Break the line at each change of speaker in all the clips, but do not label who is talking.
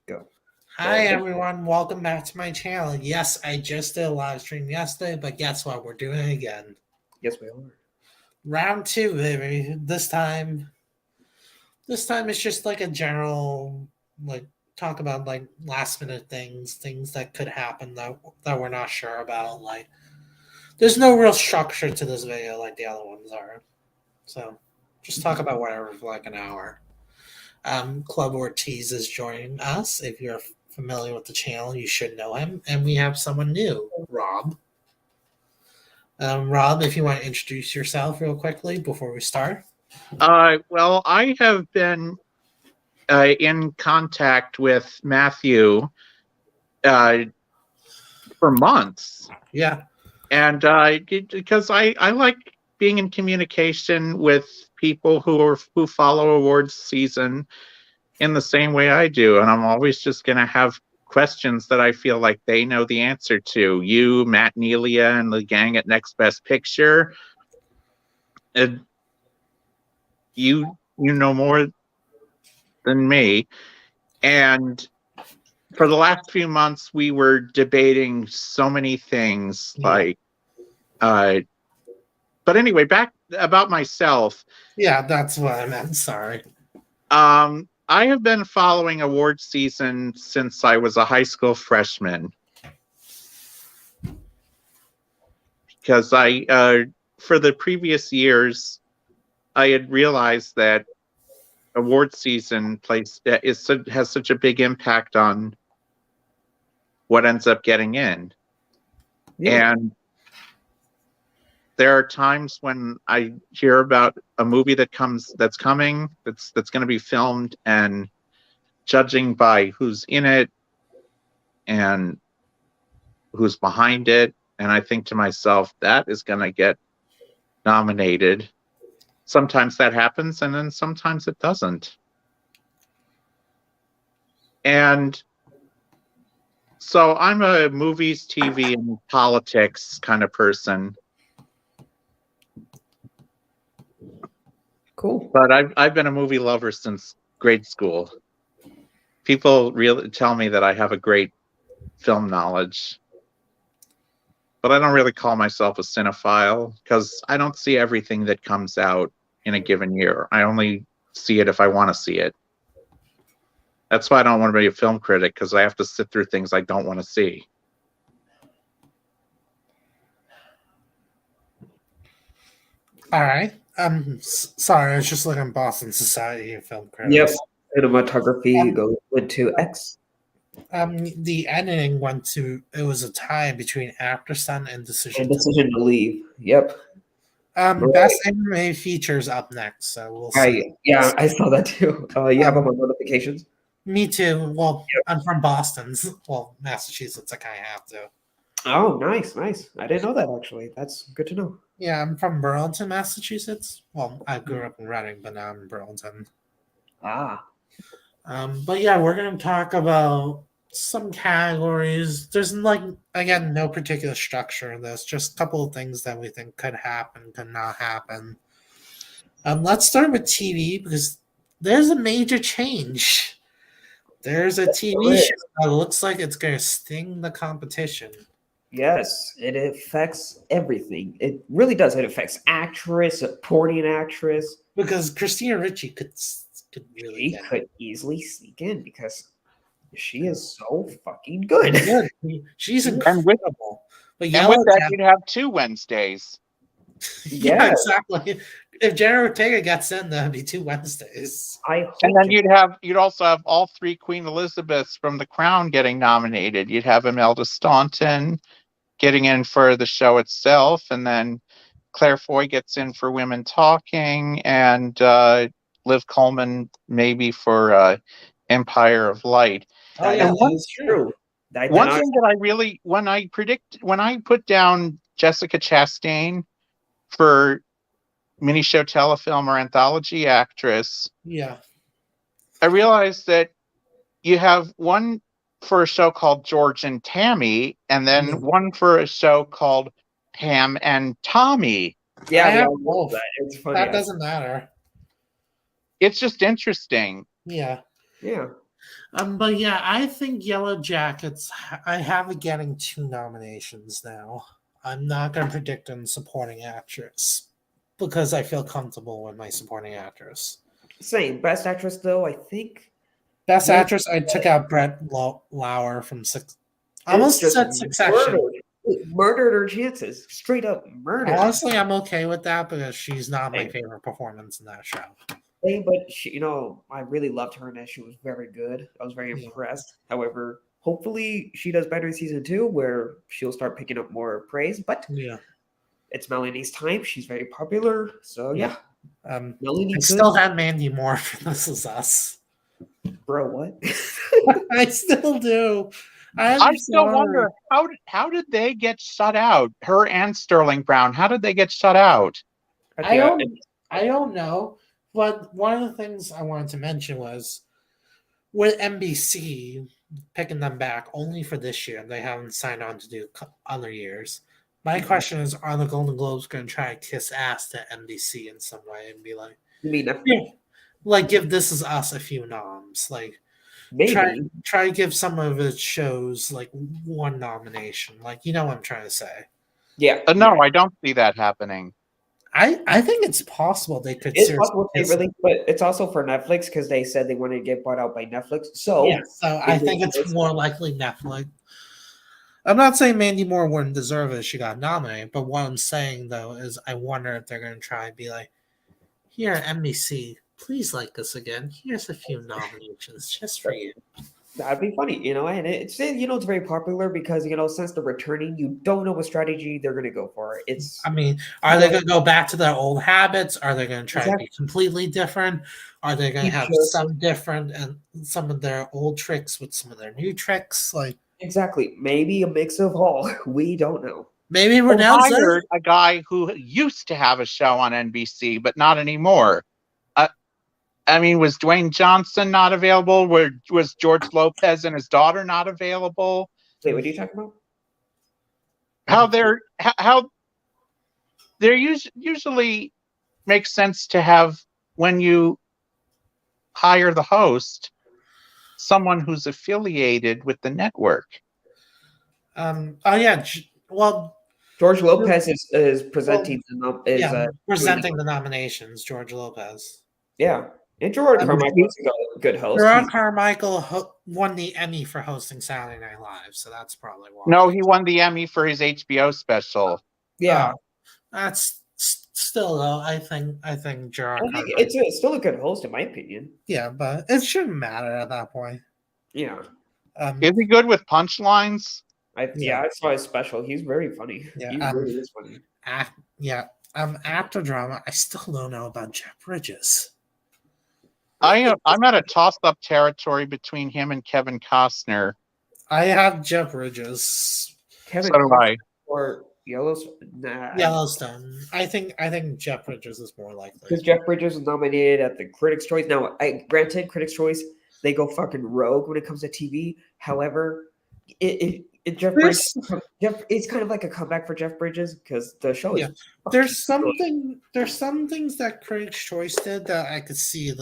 Go.
Hi everyone, welcome back to my channel. Yes, I just did a live stream yesterday, but guess what? We're doing it again.
Yes, we are.
Round two, baby. This time it's just like a general talk about like last minute things that could happen that we're not sure about. Like there's no real structure to this video like the other ones are. So just talk about whatever for like an hour. Club Ortiz is joining us. If you're familiar with the channel, you should know him. And we have someone new, Rob. Rob, if you want to introduce yourself real quickly before we start.
Well, I have been in contact with Matthew for months.
Yeah.
And because I like being in communication with people who follow awards season in the same way I do. And I'm always just going to have questions that I feel like they know the answer to. You, Matt Nelia, and the gang at Next Best Picture. You know more than me. And for the last few months, we were debating so many things but anyway, back about myself.
Yeah, that's what I meant. Sorry.
I have been following award season since I was a high school freshman. Because for the previous years, I had realized that award season has such a big impact on what ends up getting in. Yeah. And there are times when I hear about a movie that's coming, that's going to be filmed, and judging by who's in it and who's behind it, and I think to myself, that is going to get nominated. Sometimes that happens, and then sometimes it doesn't. And so I'm a movies, TV, and politics kind of person.
Cool.
But I've been a movie lover since grade school. People really tell me that I have a great film knowledge. But I don't really call myself a cinephile because I don't see everything that comes out in a given year. I only see it if I want to see it. That's why I don't want to be a film critic, because I have to sit through things I don't want to see.
All right. Sorry, I was just looking at Boston Society of Film Critics.
Yep. Cinematography went to X.
The editing it was a tie between After Sun and Decision
to Leave. Yep.
Best anime features up next, so we'll see.
Yeah, I saw that too. You have them on notifications?
Me too. Well, yep. I'm from Boston. Well, Massachusetts, I kind of have to.
Oh, nice. I didn't know that, actually. That's good to know.
Yeah, I'm from Burlington, Massachusetts. Well, I grew up in Reading, but now I'm in Burlington.
Ah.
But yeah, we're going to talk about some categories. There's again, no particular structure in this. Just a couple of things that we think could happen, could not happen. Let's start with TV because there's a major change. There's a TV show that looks like it's going to sting the competition.
Yes, it affects everything. It really does. It affects actress, supporting actress.
Because Christina Ricci could
easily sneak in because she is so fucking good.
She's incredible.
But with that, you'd have 2 Wednesdays.
Yeah, exactly. If Jenna Ortega gets in, that'd be 2 Wednesdays.
And then you'd also have all 3 Queen Elizabeths from The Crown getting nominated. You'd have Imelda Staunton getting in for the show itself, and then Claire Foy gets in for Women Talking, and Liv Coleman maybe for Empire of Light.
Oh yeah, that's true.
One thing that I really, when I put down Jessica Chastain for mini show, telefilm, or anthology actress,
yeah,
I realized that you have one for a show called George and Tammy, and then one for a show called Pam and Tommy.
Yeah, I have both. It's funny. That doesn't matter.
It's just interesting.
Yeah.
Yeah.
But yeah, I think Yellow Jackets. I have it getting 2 nominations now. I'm not gonna predict in supporting actress because I feel comfortable with my supporting actress.
Same. Best actress, though, I think
Best
maybe
actress, I took out Brett Lauer from Six.
it's
Almost
just
said Succession.
murdered her chances. Straight up murdered.
Honestly, I'm okay with that because she's not my
Same.
favorite performance in that show.
Same, but she, I really loved her in that. She was very good. I was very
Yeah.
impressed. However, hopefully she does better in season 2, where she'll start picking up more praise. But
Yeah.
it's Melanie's time. She's very popular. So yeah, Melanie
I
could.
still had Mandy Moore for This Is Us.
Bro, what?
I still do.
I still wonder how did they get shut out? Her and Sterling Brown. How did they get shut out?
I don't know. But one of the things I wanted to mention was with NBC picking them back only for this year. They haven't signed on to do other years. My question is, are the Golden Globes going to try to kiss ass to NBC in some way and be like,
You mean
like give This Is Us a few noms, like
maybe?
try to give some of its shows like 1 nomination, like you know what I'm trying to say.
Yeah.
No, I don't see that happening.
I think it's possible they could.
It's possible they really, but it's also for Netflix because they said they wanted to get bought out by Netflix. So
yeah, so I think it's more likely Netflix. I'm not saying Mandy Moore wouldn't deserve it; she got nominated. But what I'm saying though is, I wonder if they're going to try and be like, "Here, NBC, please like us again. Here's a few nominations just for you."
That'd be funny, and it's it's very popular because since they're returning, you don't know what strategy they're gonna go for.
I mean, are they going to go back to their old habits? Are they going to try to be completely different? Are they going to have some different and some of their old tricks with some of their new tricks? Like
exactly, maybe a mix of all. We don't know.
Maybe
Renell hired a guy who used to have a show on NBC, but not anymore. I mean, was Dwayne Johnson not available? Was George Lopez and his daughter not available?
Wait, what are you talking about?
How there usually makes sense to have, when you hire the host, someone who's affiliated with the network.
Oh yeah. Well,
George Lopez is presenting
presenting the nominations. George Lopez.
Yeah. And Gerard Carmichael is a good host.
Gerard Carmichael won the Emmy for hosting Saturday Night Live, so that's probably why.
No, he won the Emmy for his HBO special.
Yeah,
that's still though. I think Gerard.
It's still a good host in my opinion.
Yeah, but it shouldn't matter at that point.
Yeah.
Is he good with punchlines?
I saw his special. He's very funny.
Yeah,
he really is funny.
Actor drama. I still don't know about Jeff Bridges.
I'm at a toss-up territory between him and Kevin Costner.
I have Jeff Bridges.
Kevin
so do I.
Or Yellowstone.
Yellowstone. I think Jeff Bridges is more likely.
Because Jeff Bridges was nominated at the Critics' Choice. Now, granted, Critics' Choice, they go fucking rogue when it comes to TV. However, Jeff Bridges, it's kind of like a comeback for Jeff Bridges because the show is.
There's some things that Critics' Choice did that I could see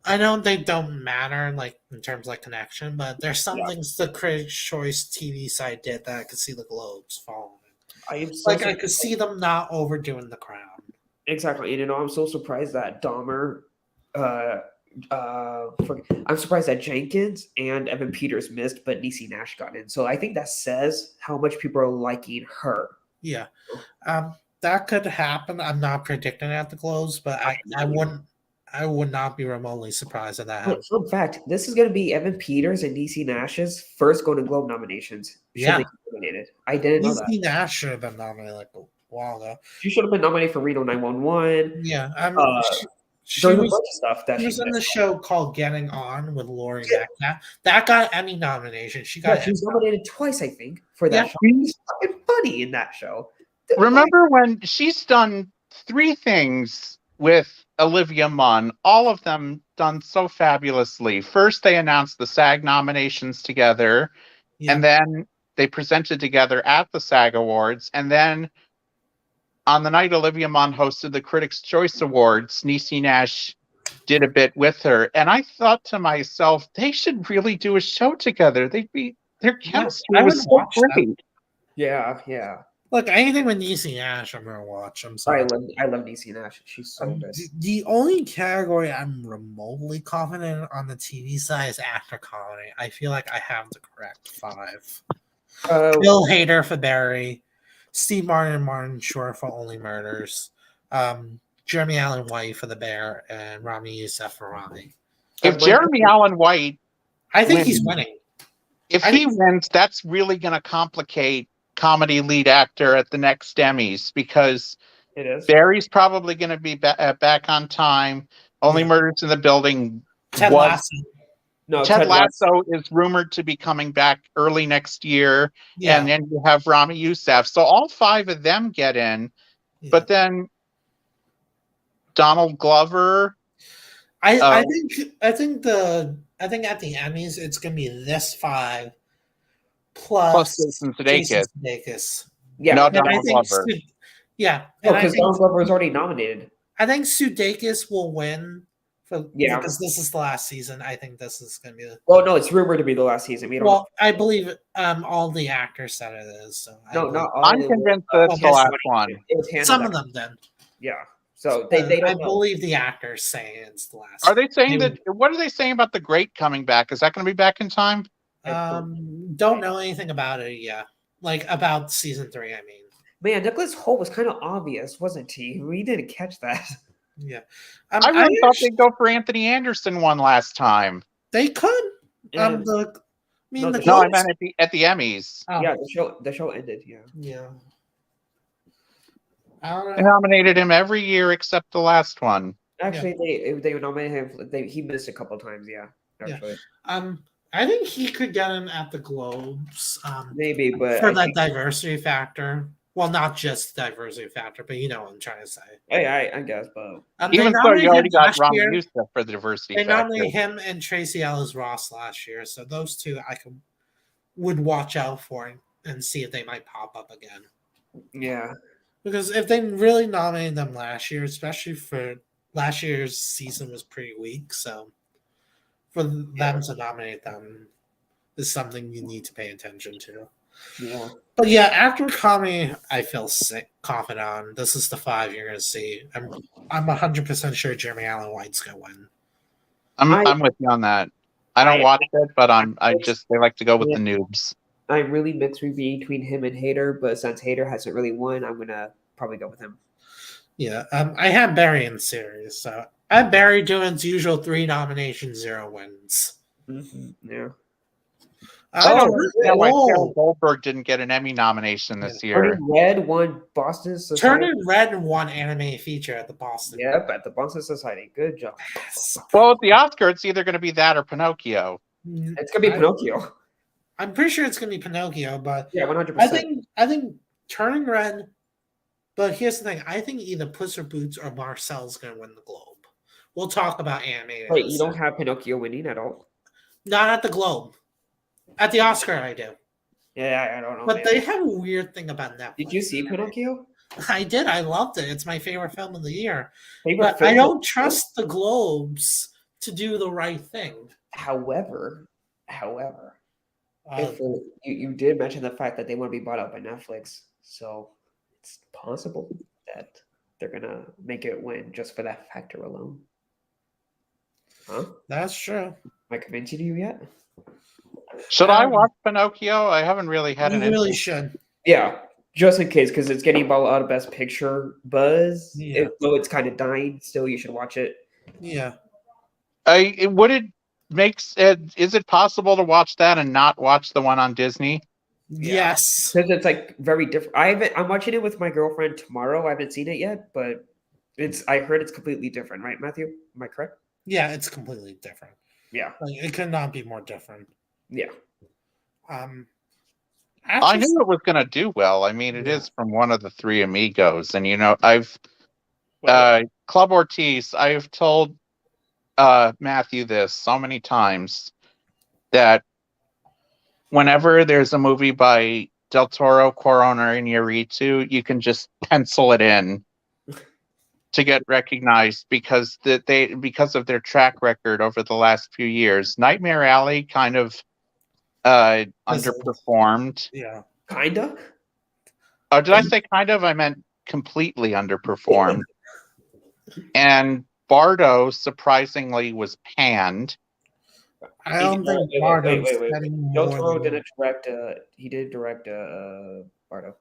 I know they don't matter like in terms of like connection, but there's some things the Critics' Choice TV side did that I could see the Globes following. I could see them not overdoing the Crown.
Exactly, and I'm so surprised that Dahmer. I'm surprised that Jenkins and Evan Peters missed, but Niecy Nash got in. So I think that says how much people are liking her.
Yeah, that could happen. I'm not predicting at the Globes, but I would not be remotely surprised if that happened.
Fun fact: this is going to be Evan Peters and Niecy Nash's first Golden Globe nominations.
Yeah,
nominated. I didn't know that.
Niecy Nash should have been nominated like a while ago.
She should have been nominated for Reno 911.
Yeah,
she was a bunch of stuff that
she was in the show called Getting On with Lori Metcalf. That got Emmy nomination. She was
nominated twice, I think, for that show. She's fucking funny in that show.
Remember when she's done 3 things with Olivia Munn, all of them done so fabulously. First, they announced the SAG nominations together, and then they presented together at the SAG Awards, and then on the night Olivia Munn hosted the Critics' Choice Awards, Niecy Nash did a bit with her, and I thought to myself, they should really do a show together. Their chemistry
I
was
would
so
watch that.
great.
Yeah.
Look, anything with Niecy Nash, I'm gonna watch. I'm sorry.
I love Niecy Nash. She's so good.
The only category I'm remotely confident on the TV side is actor comedy. I feel like I have the correct 5. Bill Hader for Barry, Steve Martin and Martin Short for Only Murders, Jeremy Allen White for The Bear, and Rami Youssef for Rami.
If Jeremy Allen White,
I think he's winning.
If he wins, that's really going to complicate comedy lead actor at the next Emmys, because
it is.
Barry's probably going to be back on time. Only Murders in the Building.
Ted Lasso.
No, Ted Lasso is rumored to be coming back early next year, and then you have Rami Youssef. So all 5 of them get in, but then Donald Glover.
I think at the Emmys it's gonna be this 5 plus Jason Sudeikis.
Yeah, no, Donald Glover.
Because Donald Glover was already nominated.
I think Sudeikis will win because this is the last season. I think this is gonna be.
Well, no, it's rumored to be the last season.
I believe all the actors said it is. So
not all. I'm convinced that's the last one.
Some of them then.
Yeah. So they don't.
I believe the actors saying it's the last.
Are they saying that? What are they saying about The Great coming back? Is that going to be back in time?
Don't know anything about it yet. Like about season 3, I mean.
Man, Nicholas Hoult was kind of obvious, wasn't he? We didn't catch that.
Yeah.
I really thought they'd go for Anthony Anderson one last time.
They could.
I meant at the Emmys.
Oh. Yeah, the show ended.
Yeah.
They nominated him every year except the last one.
Actually, they nominated him. He missed a couple times. Yeah, actually.
I think he could get him at the Globes.
Maybe, but
for that diversity factor. Well, not just diversity factor, but you know what I'm trying to say.
I guess, but
even so, you already got Rami Youssef for the diversity
factor.
They
nominated him and Tracy Ellis Ross last year, so those two I would watch out for and see if they might pop up again.
Yeah.
Because if they really nominated them last year, especially for last year's season was pretty weak, so for them to nominate them is something you need to pay attention to.
Yeah.
But yeah, after comedy, I feel confident on. This is the 5 you're going to see. I'm 100% sure Jeremy Allen White's going to win.
I'm with you on that. I don't watch it, but they like to go with the noobs.
I'm really mixed between him and Hader, but since Hader hasn't really won, I'm gonna probably go with him.
Yeah, I have Barry in the series, so I have Barry doing his usual 3 nominations, 0 wins.
Mm-hmm. Yeah.
I don't understand why Carol Goldberg didn't get an Emmy nomination this year.
Turning Red won Boston Society.
Turning Red won animated feature at the Boston.
Yep, at the Boston Society. Good job.
Well, at the Oscar, it's either going to be that or Pinocchio.
It's going to be Pinocchio.
I'm pretty sure it's going to be Pinocchio, but
100%.
I think Turning Red. But here's the thing: I think either Puss or Boots or Marcel's going to win the Globe. We'll talk about animated.
Wait, you don't have Pinocchio winning at all?
Not at the Globe. At the Oscar, I do.
Yeah, I don't know.
But they have a weird thing about Netflix.
Did you see Pinocchio?
I did. I loved it. It's my favorite film of the year. But I don't trust the Globes to do the right thing.
However, you did mention the fact that they want to be bought out by Netflix, so it's possible that they're gonna make it win just for that factor alone. Huh?
That's true.
Am I convincing you yet?
Should I watch Pinocchio? I haven't really had
an. You really should.
Yeah, just in case, because it's getting a lot of Best Picture buzz. Yeah. Though it's kind of dying, still you should watch it.
Yeah.
Is it possible to watch that and not watch the one on Disney?
Yes,
because it's like very different. I'm watching it with my girlfriend tomorrow. I haven't seen it yet, but I heard it's completely different, right, Matthew? Am I correct?
Yeah, it's completely different.
Yeah,
it could not be more different.
Yeah.
I knew it was going to do well. I mean, it is from one of the 3 amigos, and I've Club Ortiz. I've told Matthew this so many times that whenever there's a movie by Del Toro, Cuarón, or Iñárritu, you can just pencil it in to get recognized because because of their track record over the last few years. Nightmare Alley kind of underperformed.
Yeah.
Kinda.
Oh, did I say kind of? I meant completely underperformed. And Bardo surprisingly was panned.
I don't think
Wait.
Bardo's getting
Del
more
Toro
than
didn't direct. He did direct Bardo.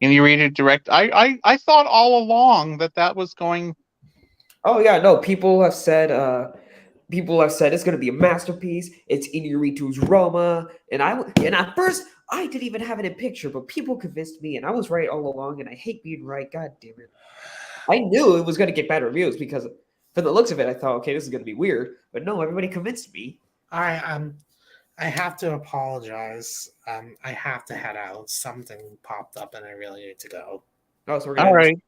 Can you read it direct? I thought all along that was going.
Oh yeah, no. People have said it's going to be a masterpiece. It's Inarritu's Roma, and at first I didn't even have it in picture, but people convinced me, and I was right all along. And I hate being right. God damn it! I knew it was going to get bad reviews because, from the looks of it, I thought, okay, this is going to be weird. But no, everybody convinced me.
I have to apologize. I have to head out. Something popped up and I really need to go.
Oh, so we're
All
gonna.
right.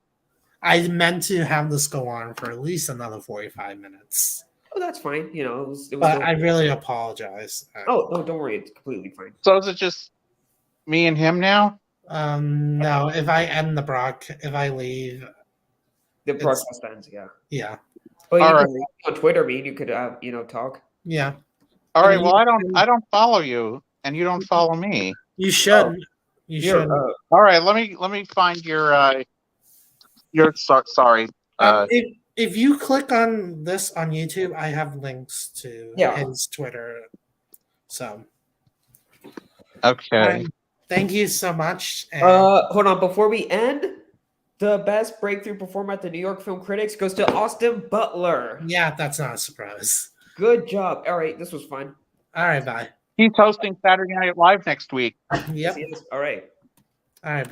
I meant to have this go on for at least another 45 minutes.
Oh, that's fine. You know, it was.
But I really apologize.
Oh no, don't worry. It's completely fine.
So is it just me and him now?
No, if I end the if I leave,
The broadcast ends. Yeah.
yeah.
Well,
All
you
right.
could on Twitter, me, and you could talk.
Yeah.
All
And
right. Well, I don't follow you, and you don't follow me.
You should. You
Here,
should.
All right. Let me find your sorry.
If you click on this on YouTube, I have links to his Twitter. So
Okay.
thank you so much. And
hold on. Before we end, the best breakthrough performer at the New York Film Critics goes to Austin Butler.
yeah, that's not a surprise.
Good job. All right, this was fun.
All right, bye.
He's hosting Saturday Night Live next week.
Yep.
Yes, all right.
All right, bye.